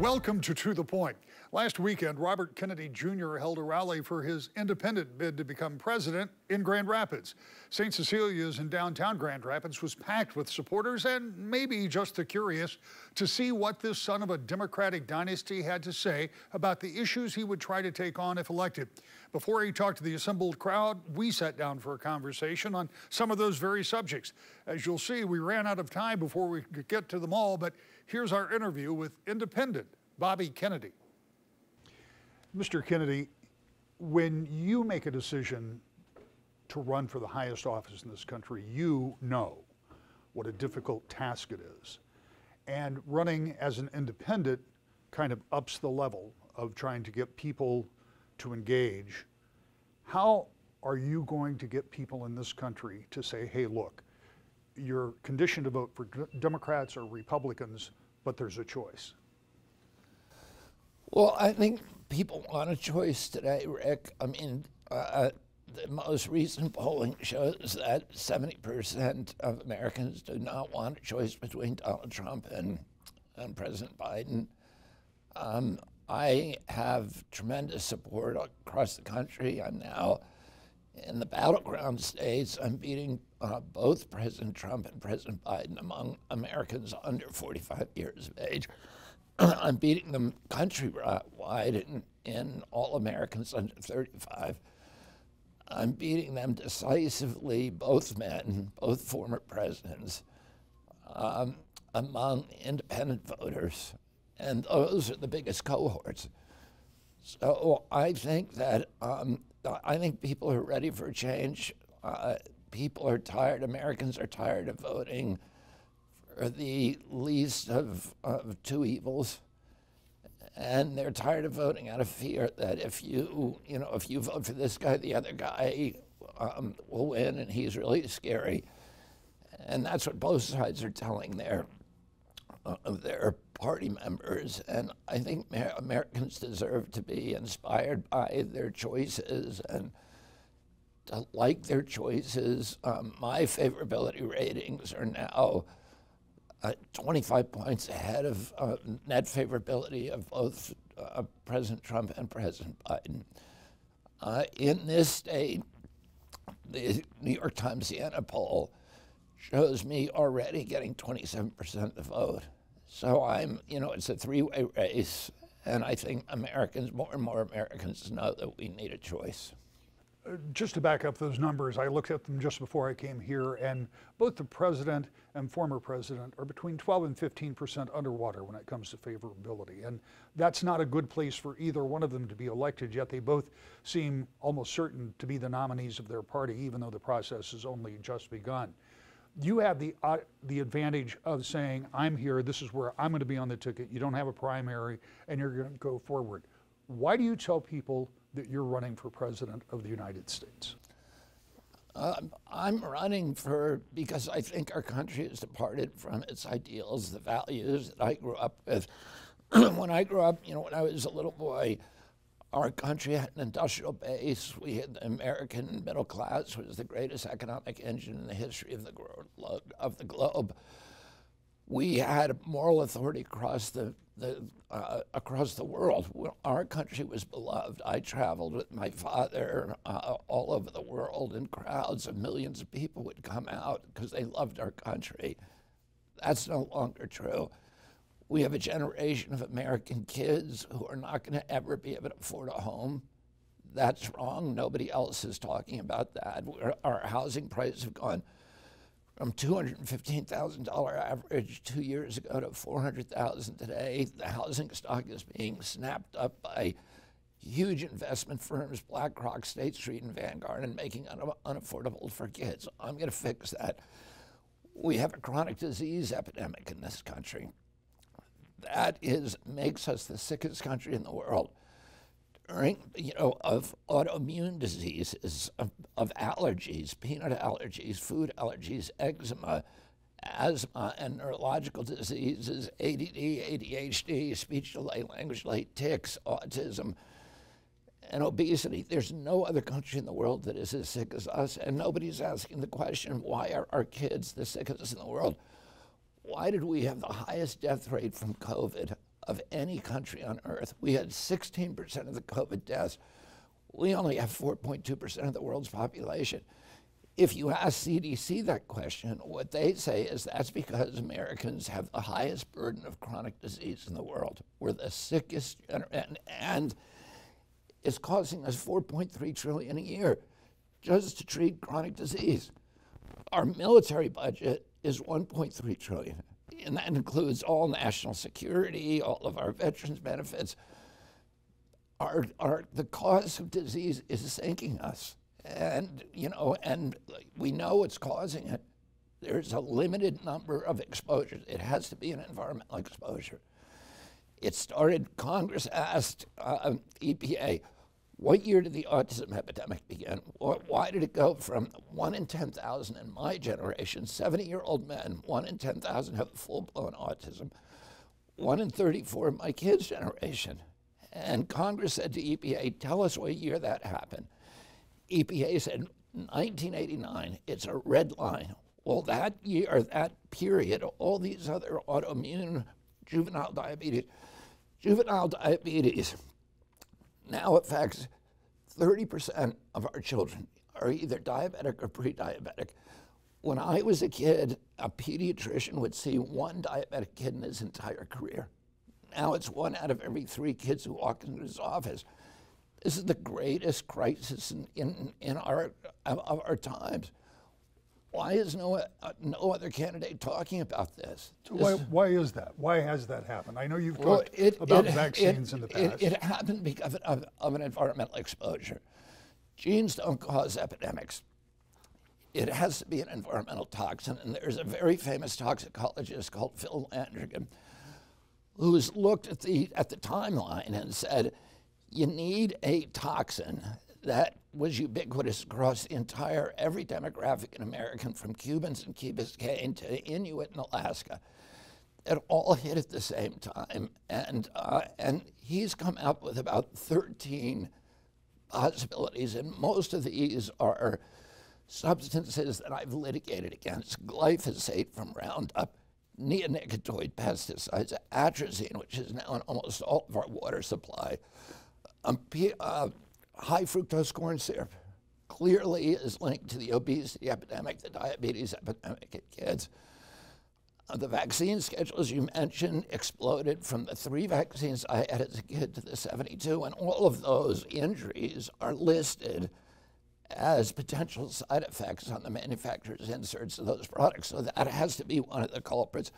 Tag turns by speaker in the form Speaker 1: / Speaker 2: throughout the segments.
Speaker 1: Welcome to the Point. Last weekend, Robert Kennedy Jr. held a rally for his independent bid to become president in Grand Rapids. St. Cecilia's in downtown Grand Rapids was packed with supporters and maybe just the curious to see what this son of a Democratic dynasty had to say about the issues he would try to take on if elected. Before he talked to the assembled crowd, we sat down for a conversation on some of those very subjects. As you'll see, we ran out of time before we could get to them all, but here's our interview with independent Bobby Kennedy. Mr. Kennedy, when you make a decision to run for the highest office in this country, you know what a difficult task it is. And running as an independent kind of ups the level of trying to get people to engage. How are you going to get people in this country to say, hey, look, you're conditioned to vote for Democrats or Republicans, but there's a choice?
Speaker 2: Well, I think people want a choice today, Rick. I mean, the most recent polling shows that 70% of Americans do not want a choice between Donald Trump and President Biden. I have tremendous support across the country. I'm now in the battleground states. I'm beating both President Trump and President Biden among Americans under 45 years of age. I'm beating them countrywide in all Americans under 35. I'm beating them decisively, both men, both former presidents, among independent voters. And those are the biggest cohorts. So I think that, I think people are ready for change. People are tired, Americans are tired of voting for the least of two evils. And they're tired of voting out of fear that if you vote for this guy, the other guy will win, and he's really scary. And that's what both sides are telling their party members. And I think Americans deserve to be inspired by their choices and to like their choices. My favorability ratings are now 25 points ahead of net favorability of both President Trump and President Biden. In this state, the New York Times Siena poll shows me already getting 27% of the vote. So it's a three-way race, and I think more and more Americans know that we need a choice.
Speaker 1: Just to back up those numbers, I looked at them just before I came here, and both the president and former president are between 12 and 15% underwater when it comes to favorability. And that's not a good place for either one of them to be elected, yet they both seem almost certain to be the nominees of their party, even though the process has only just begun. You have the advantage of saying, I'm here, this is where I'm going to be on the ticket, you don't have a primary, and you're going to go forward. Why do you tell people that you're running for president of the United States? I'm running because I think our country has departed from its ideals, the values that I grew up with. When I grew up, when I was a little boy, our country had an industrial base. We had the American middle class was the greatest economic engine in the history of the globe. We had moral authority across the world. Our country was beloved. I traveled with my father all over the world, and crowds of millions of people would come out because they loved our country. That's no longer true. We have a generation of American kids who are not going to ever be able to afford a home. That's wrong. Nobody else is talking about that. Our housing prices have gone from $215,000 average 2 years ago to $400,000 today. The housing stock is being snapped up by huge investment firms, BlackRock, State Street, and Vanguard, and making it unaffordable for kids. I'm going to fix that. We have a chronic disease epidemic in this country. That makes us the sickest country in the world. Of autoimmune diseases, of allergies, peanut allergies, food allergies, eczema, asthma, and neurological diseases, ADD, ADHD, speech delay, language delay, tics, autism, and obesity. There's no other country in the world that is as sick as us, and nobody's asking the question, why are our kids the sickest in the world? Why did we have the highest death rate from COVID
Speaker 2: of any country on earth. We had 16% of the COVID deaths. We only have 4.2% of the world's population. If you ask CDC that question, what they say is that's because Americans have the highest burden of chronic disease in the world. We're the sickest, and it's costing us $4.3 trillion a year just to treat chronic disease. Our military budget is $1.3 trillion, and that includes all national security, all of our veterans benefits. The cause of disease is sinking us. And, and we know what's causing it. There's a limited number of exposures. It has to be an environmental exposure. It started, Congress asked EPA, what year did the autism epidemic begin? Why did it go from 1 in 10,000 in my generation, 70-year-old men, 1 in 10,000 have full-blown autism, 1 in 34 in my kids' generation? And Congress said to EPA, tell us what year that happened. EPA said 1989, it's a red line. Well, that year, that period, all these other autoimmune juvenile diabetes now affects 30% of our children are either diabetic or pre-diabetic. When I was a kid, a pediatrician would see 1 diabetic kid in his entire career. Now it's 1 out of every 3 kids who walk into his office. This is the greatest crisis in our times. Why is no other candidate talking about this?
Speaker 1: So why is that? Why has that happened? I know you've talked about vaccines in the past.
Speaker 2: It happened because of an environmental exposure. Genes don't cause epidemics. It has to be an environmental toxin, and there's a very famous toxicologist called Phil Landrigan who's looked at the timeline and said, you need a toxin that was ubiquitous across every demographic in America, from Cubans in Key Biscayne to Inuit in Alaska. It all hit at the same time. And he's come up with about 13 possibilities, and most of these are substances that I've litigated against: glyphosate from Roundup, neonicotinoid pesticides, atrazine, which is now in almost all of our water supply, high fructose corn syrup clearly is linked to the obesity epidemic, the diabetes epidemic in kids. The vaccine schedules you mentioned exploded from the 3 vaccines I had as a kid to the 72, and all of those injuries are listed as potential side effects on the manufacturer's inserts of those products. So that has to be one of the culprits.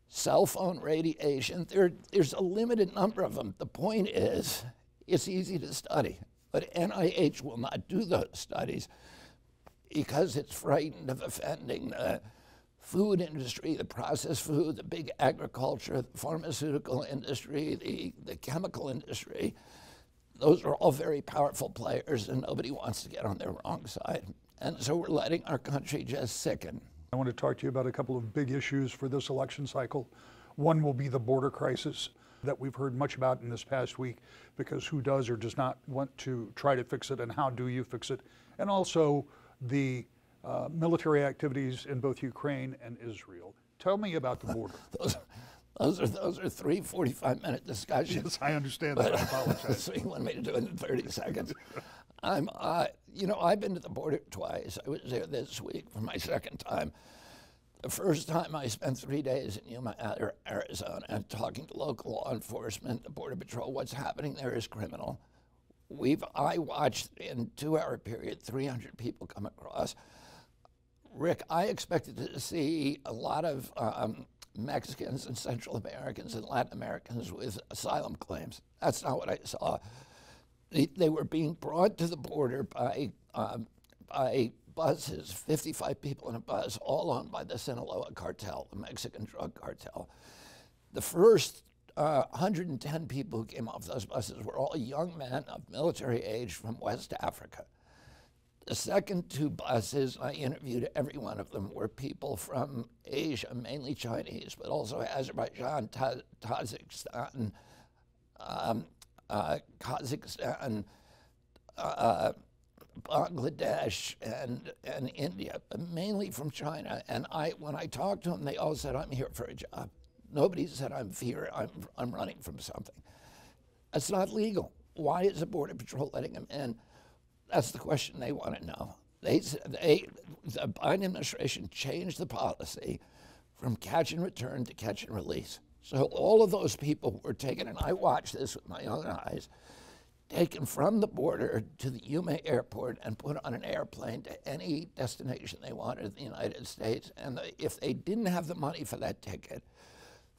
Speaker 2: Cell phone radiation, there's a limited number of them. The point is, it's easy to study, but NIH will not do those studies because it's frightened of offending the food industry, the processed food, the big agriculture, the pharmaceutical industry, the chemical industry. Those are all very powerful players, and nobody wants to get on their wrong side. And so we're letting our country just sicken.
Speaker 1: I want to talk to you about a couple of big issues for this election cycle. One will be the border crisis that we've heard much about in this past week, because who does or does not want to try to fix it, and how do you fix it? And also the military activities in both Ukraine and Israel. Tell me about the border.
Speaker 2: Those are 3 45-minute discussions.
Speaker 1: Yes, I understand that. I apologize.
Speaker 2: So you want me to do it in 30 seconds? I've been to the border twice. I was there this week for my 2nd time. The first time I spent 3 days in Yuma, Arizona, and talking to local law enforcement, the Border Patrol. What's happening there is criminal. I watched in a 2-hour period 300 people come across. Rick, I expected to see a lot of Mexicans and Central Americans and Latin Americans with asylum claims. That's not what I saw. They were being brought to the border by buses, 55 people in a bus, all owned by the Sinaloa cartel, the Mexican drug cartel. The first 110 people who came off those buses were all young men of military age from West Africa. The second 2 buses, I interviewed every one of them, were people from Asia, mainly Chinese, but also Azerbaijan, Tajikistan, Kazakhstan, Bangladesh, and India, but mainly from China. And when I talked to them, they all said, I'm here for a job. Nobody said I'm running from something. That's not legal. Why is the Border Patrol letting them in? That's the question they want to know. The Biden administration changed the policy from catch and return to catch and release. So all of those people were taken, and I watched this with my own eyes, taken from the border to the Yuma airport and put on an airplane to any destination they wanted in the United States. And if they didn't have the money for that ticket,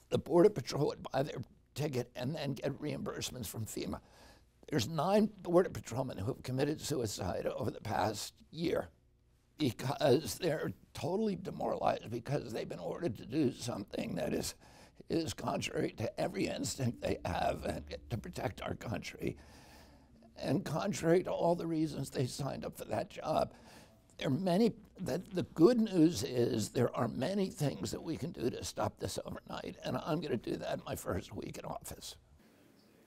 Speaker 2: the Border Patrol would buy their ticket and then get reimbursements from FEMA. There's 9 Border Patrolmen who have committed suicide over the past year because they're totally demoralized because they've been ordered to do something that is contrary to every instinct they have and to protect our country, and contrary to all the reasons they signed up for that job. There are many, the good news is there are many things that we can do to stop this overnight, and I'm going to do that in my first week in office.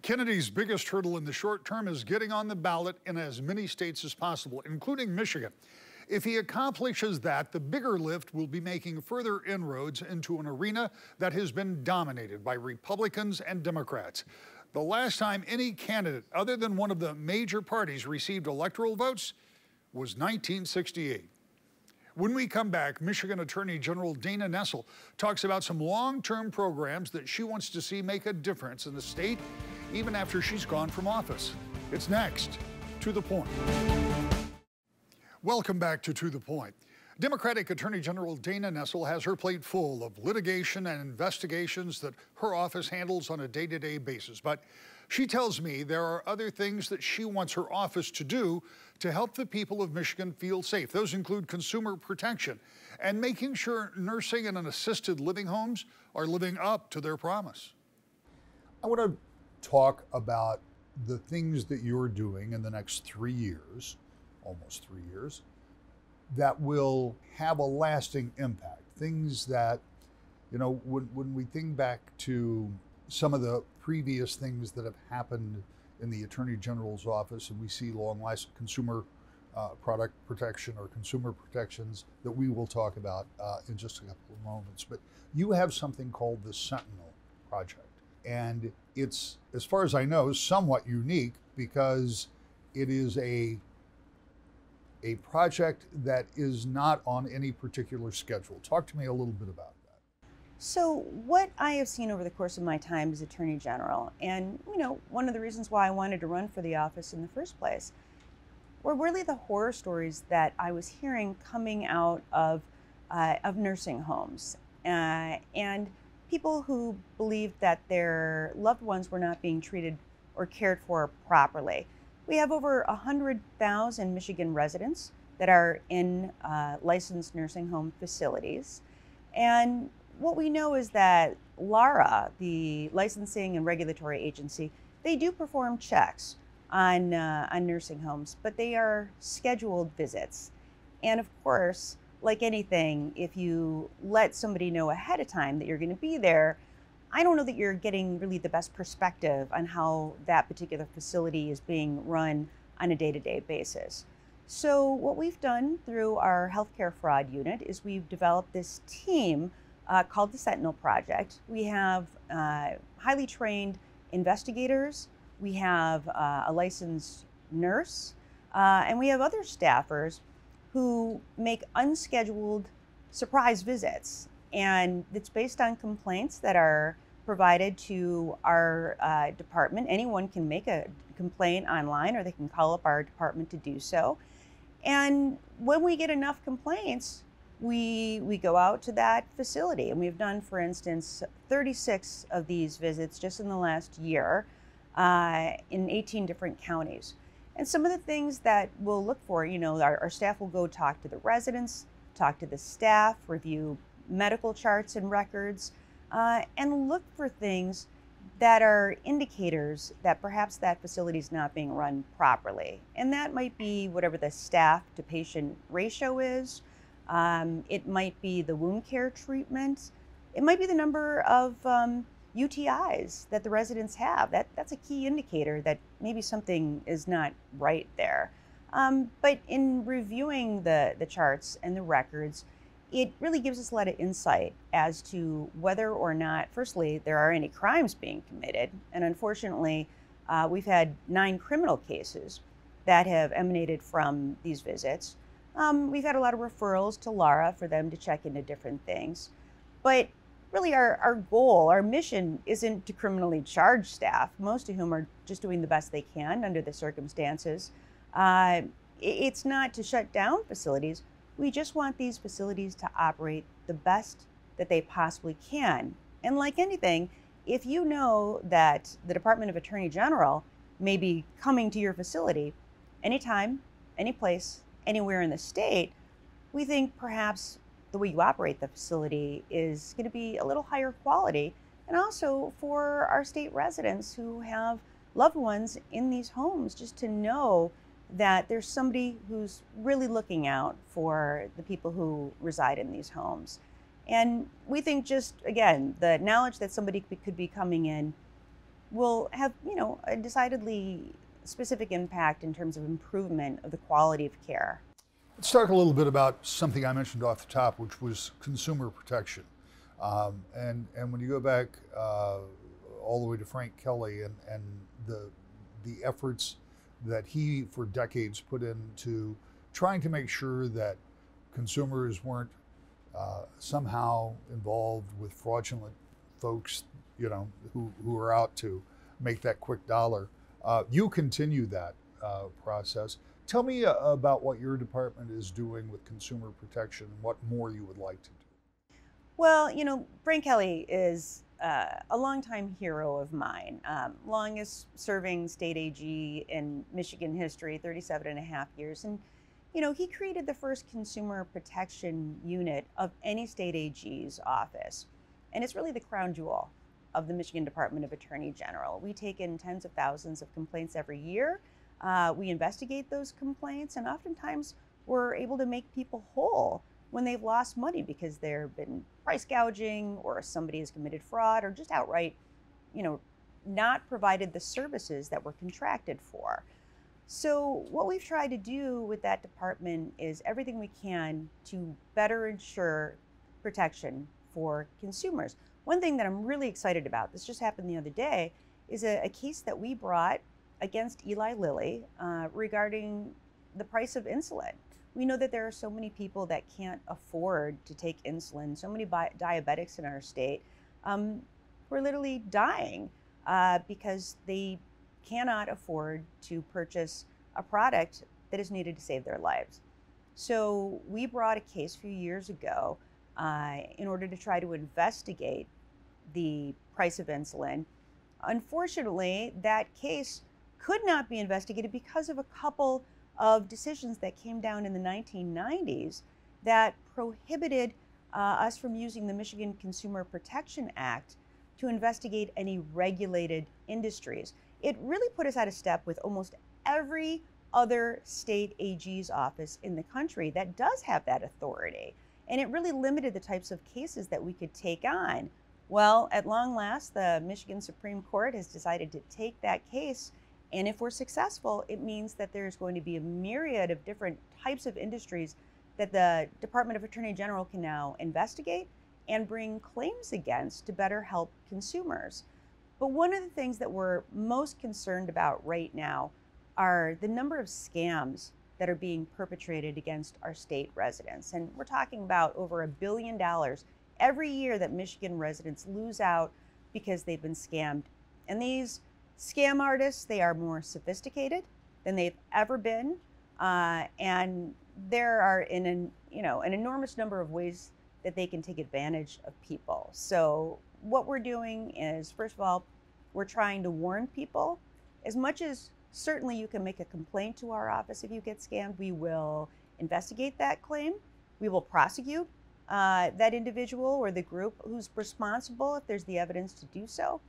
Speaker 1: Kennedy's biggest hurdle in the short term is getting on the ballot in as many states as possible, including Michigan. If he accomplishes that, the bigger lift will be making further inroads into an arena that has been dominated by Republicans and Democrats. The last time any candidate other than one of the major parties received electoral votes was 1968. When we come back, Michigan Attorney General Dana Nessel talks about some long-term programs that she wants to see make a difference in the state, even after she's gone from office. It's next. To the Point. Welcome back to the Point. Democratic Attorney General Dana Nessel has her plate full of litigation and investigations that her office handles on a day-to-day basis. But she tells me there are other things that she wants her office to do to help the people of Michigan feel safe. Those include consumer protection and making sure nursing and assisted living homes are living up to their promise.
Speaker 3: I want to talk about the things that you're doing in the next 3 years, almost 3 years, that will have a lasting impact. Things that, you know, when we think back to some of the previous things that have happened in the Attorney General's office, and we see long-lasting consumer product protection or consumer protections that we will talk about in just a couple of moments. But you have something called the Sentinel Project. And it's, as far as I know, somewhat unique because it is a project that is not on any particular schedule. Talk to me a little bit about that.
Speaker 4: So what I have seen over the course of my time as Attorney General, and one of the reasons why I wanted to run for the office in the first place, were really the horror stories that I was hearing coming out of nursing homes and people who believed that their loved ones were not being treated or cared for properly. We have over 100,000 Michigan residents that are in licensed nursing home facilities. And what we know is that LARA, the licensing and regulatory agency, they do perform checks on nursing homes, but they are scheduled visits. And of course, like anything, if you let somebody know ahead of time that you're going to be there, I don't know that you're getting really the best perspective on how that particular facility is being run on a day-to-day basis. So what we've done through our healthcare fraud unit is we've developed this team called the Sentinel Project. We have highly trained investigators, we have a licensed nurse, and we have other staffers who make unscheduled surprise visits. And it's based on complaints that are provided to our department. Anyone can make a complaint online, or they can call up our department to do so. And when we get enough complaints, we go out to that facility. And we've done, for instance, 36 of these visits just in the last year in 18 different counties. And some of the things that we'll look for, our staff will go talk to the residents, talk to the staff, review medical charts and records, and look for things that are indicators that perhaps that facility is not being run properly. And that might be whatever the staff to patient ratio is. It might be the wound care treatment. It might be the number of UTIs that the residents have. That's a key indicator that maybe something is not right there. But in reviewing the charts and the records, it really gives us a lot of insight as to whether or not, firstly, there are any crimes being committed. And unfortunately, we've had 9 criminal cases that have emanated from these visits. We've had a lot of referrals to Lara for them to check into different things. But really our goal, our mission isn't to criminally charge staff, most of whom are just doing the best they can under the circumstances. It's not to shut down facilities. We just want these facilities to operate the best that they possibly can. And like anything, if you know that the Department of Attorney General may be coming to your facility anytime, any place, anywhere in the state, we think perhaps the way you operate the facility is going to be a little higher quality. And also for our state residents who have loved ones in these homes, just to know that there's somebody who's really looking out for the people who reside in these homes. And we think just, again, the knowledge that somebody could be coming in will have, a decidedly specific impact in terms of improvement of the quality of care.
Speaker 3: Let's talk a little bit about something I mentioned off the top, which was consumer protection. And when you go back all the way to Frank Kelly and the efforts that he for decades put into trying to make sure that consumers weren't somehow involved with fraudulent folks, who are out to make that quick dollar. You continue that process. Tell me about what your department is doing with consumer protection and what more you would like to do.
Speaker 4: Well, Frank Kelly is a longtime hero of mine, longest serving state AG in Michigan history, 37 and a half years. And, he created the first consumer protection unit of any state AG's office. And it's really the crown jewel of the Michigan Department of Attorney General. We take in tens of thousands of complaints every year. We investigate those complaints, and oftentimes we're able to make people whole when they've lost money because there've been price gouging or somebody has committed fraud or just outright, not provided the services that were contracted for. So what we've tried to do with that department is everything we can to better ensure protection for consumers. One thing that I'm really excited about, this just happened the other day, is a case that we brought against Eli Lilly regarding the price of insulin. We know that there are so many people that can't afford to take insulin, so many diabetics in our state who are literally dying because they cannot afford to purchase a product that is needed to save their lives. So we brought a case a few years ago in order to try to investigate the price of insulin. Unfortunately, that case could not be investigated because of a couple of decisions that came down in the 1990s that prohibited us from using the Michigan Consumer Protection Act to investigate any regulated industries. It really put us out of step with almost every other state AG's office in the country that does have that authority. And it really limited the types of cases that we could take on. Well, at long last, the Michigan Supreme Court has decided to take that case. And if we're successful, it means that there's going to be a myriad of different types of industries that the Department of Attorney General can now investigate and bring claims against to better help consumers. But one of the things that we're most concerned about right now are the number of scams that are being perpetrated against our state residents. And we're talking about over $1 billion every year that Michigan residents lose out because they've been scammed. And these scam artists, they are more sophisticated than they've ever been. And there are an enormous number of ways that they can take advantage of people. So what we're doing is, first of all, we're trying to warn people. As much as certainly you can make a complaint to our office if you get scammed, we will investigate that claim. We will prosecute that individual or the group who's responsible if there's the evidence to do so.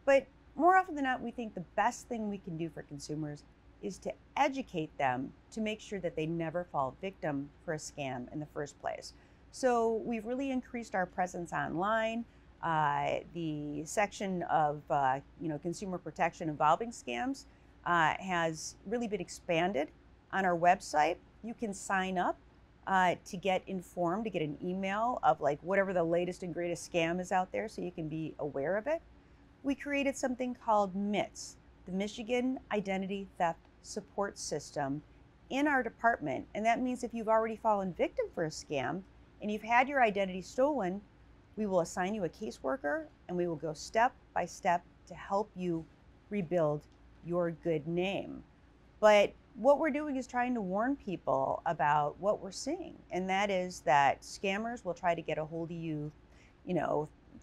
Speaker 4: But more often than not, we think the best thing we can do for consumers is to educate them to make sure that they never fall victim for a scam in the first place. So we've really increased our presence online. The section of consumer protection involving scams has really been expanded on our website. You can sign up to get informed, to get an email of like whatever the latest and greatest scam is out there so you can be aware of it, we created something called MITS, the Michigan Identity Theft Support System, in our department. And that means if you've already fallen victim for a scam and you've had your identity stolen, we will assign you a caseworker and we will go step by step to help you rebuild your good name. But what we're doing is trying to warn people about what we're seeing. And that is that scammers will try to get a hold of you,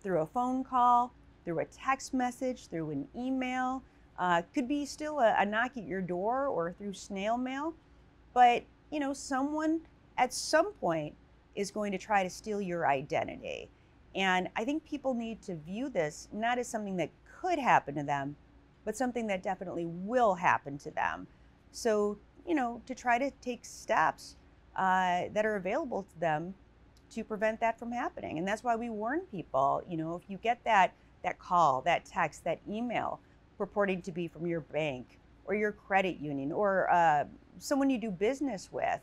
Speaker 4: through a phone call, through a text message, through an email. Could be still a knock at your door or through snail mail. But, someone at some point is going to try to steal your identity. And I think people need to view this not as something that could happen to them, but something that definitely will happen to them. So, to try to take steps that are available to them to prevent that from happening. And that's why we warn people, if you get that call, that text, that email purporting to be from your bank or your credit union or someone you do business with,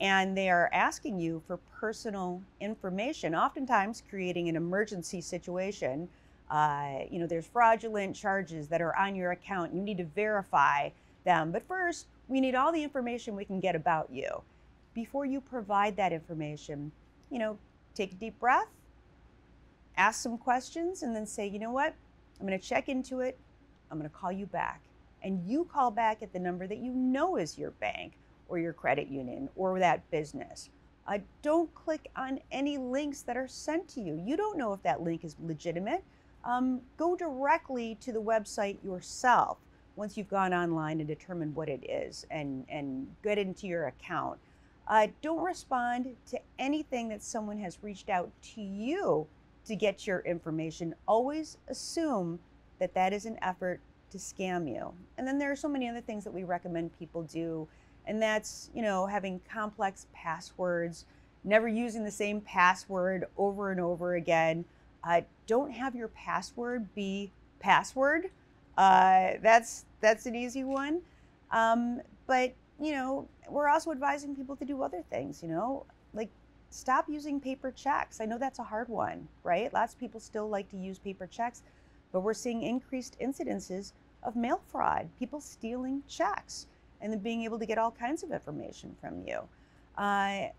Speaker 4: and they are asking you for personal information, oftentimes creating an emergency situation. There's fraudulent charges that are on your account. You need to verify them. But first, we need all the information we can get about you. Before you provide that information, take a deep breath, ask some questions, and then say, you know what? I'm going to check into it. I'm going to call you back. And you call back at the number that you know is your bank or your credit union or that business. Don't click on any links that are sent to you. You don't know if that link is legitimate. Go directly to the website yourself once you've gone online and determined what it is and get into your account. Don't respond to anything that someone has reached out to you to get your information. Always assume that that is an effort to scam you. And then there are so many other things that we recommend people do. And that's, having complex passwords, never using the same password over and over again. Don't have your password be password. That's an easy one. But, we're also advising people to do other things, like stop using paper checks. I know that's a hard one, right? Lots of people still like to use paper checks, but we're seeing increased incidences of mail fraud, people stealing checks and then being able to get all kinds of information from you.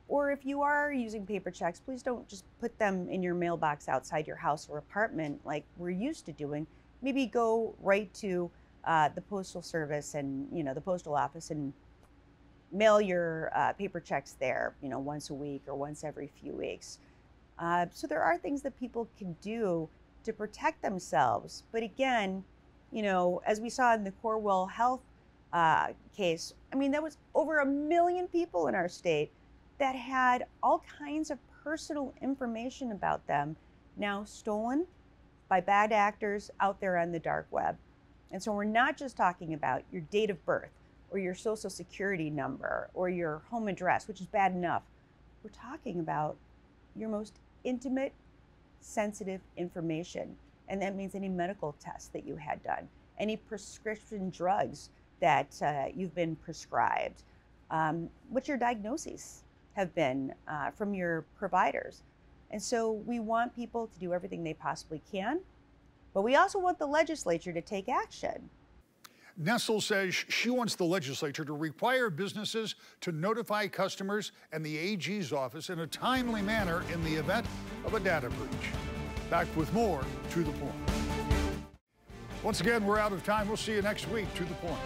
Speaker 4: Or if you are using paper checks, please don't just put them in your mailbox outside your house or apartment like we're used to doing. Maybe go right to the Postal Service and the postal office and mail your paper checks there, once a week or once every few weeks. So there are things that people can do to protect themselves. But again, as we saw in the Corewell Health case, that was over 1 million people in our state that had all kinds of personal information about them now stolen by bad actors out there on the dark web. And so we're not just talking about your date of birth or your social security number or your home address, which is bad enough. We're talking about your most intimate, sensitive information. And that means any medical tests that you had done, any prescription drugs that you've been prescribed, what your diagnoses have been from your providers. And so we want people to do everything they possibly can, but we also want the legislature to take action.
Speaker 1: Nessel says she wants the legislature to require businesses to notify customers and the AG's office in a timely manner in the event of a data breach. Back with more To the Point. Once again, we're out of time. We'll see you next week. To the Point.